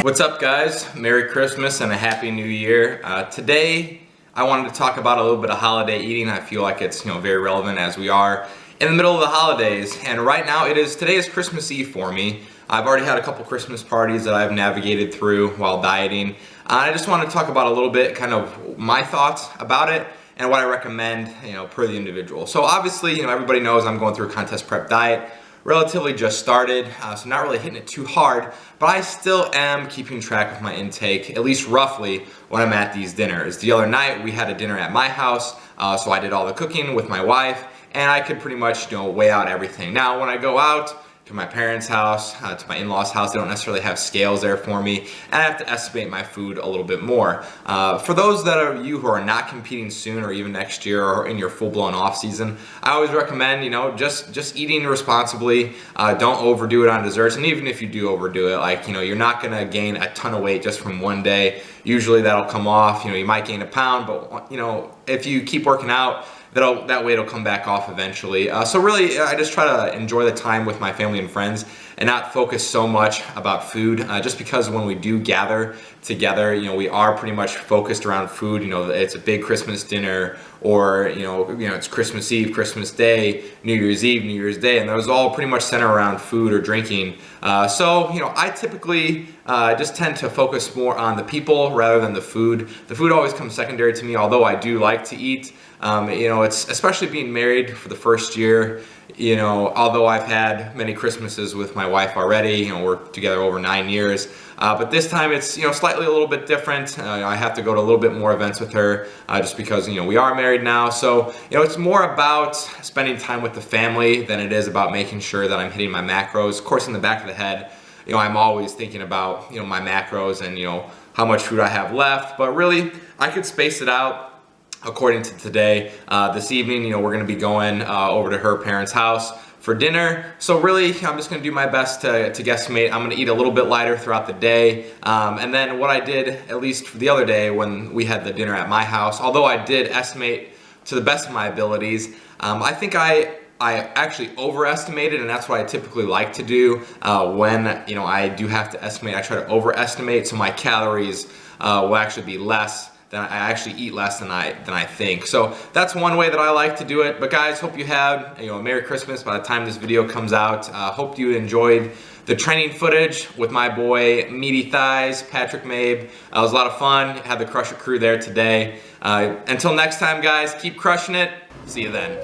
What's up guys? Merry Christmas and a Happy New Year. Today I wanted to talk about a little bit of holiday eating. I feel like it's very relevant as we are in the middle of the holidays, and right now today is Christmas Eve for me. I've already had a couple Christmas parties that I've navigated through while dieting. I just want to talk about a little bit kind of my thoughts about it and what I recommend, per the individual. So obviously, everybody knows I'm going through a contest prep diet. Relatively just started, so not really hitting it too hard, but I still am keeping track of my intake, at least roughly, when I'm at these dinners. The other night we had a dinner at my house, so I did all the cooking with my wife, and I could pretty much weigh out everything. Now when I go out to my parents' house, to my in-laws' house, they don't necessarily have scales there for me, and I have to estimate my food a little bit more. For those of you who are not competing soon or even next year or in your full-blown off-season, I always recommend, just eating responsibly. Don't overdo it on desserts, and even if you do overdo it, you're not gonna gain a ton of weight just from one day. Usually that'll come off, you might gain a pound, but if you keep working out, that weight will come back off eventually. So really, I just try to enjoy the time with my family and friends and not focus so much about food, just because when we do gather together, we are pretty much focused around food. It's a big Christmas dinner, or it's Christmas Eve, Christmas Day, New Year's Eve, New Year's Day, and those all pretty much center around food or drinking. So I typically just tend to focus more on the people rather than the food. The food always comes secondary to me, although I do like to eat. It's especially being married for the first year, although I've had many Christmases with my wife already, we're together over 9 years, but this time it's, slightly a little bit different. I have to go to a little bit more events with her, just because, we are married now. So, it's more about spending time with the family than it is about making sure that I'm hitting my macros. Of course, in the back of the head, I'm always thinking about, my macros and, how much food I have left, but really, I could space it out according to today. This evening, we're gonna be going over to her parents' house for dinner. So really, I'm just gonna do my best to guesstimate. I'm gonna eat a little bit lighter throughout the day. And then what I did, at least for the other day when we had the dinner at my house, although I did estimate to the best of my abilities, I think I actually overestimated, and that's what I typically like to do when I do have to estimate. I try to overestimate, so my calories will actually be less. I actually eat less than I think. So that's one way that I like to do it. But guys, hope you had a Merry Christmas by the time this video comes out. Hope you enjoyed the training footage with my boy Meaty Thighs, Patrick Mabe. It was a lot of fun. Had the Crusher crew there today. Until next time guys, keep crushing it. See you then.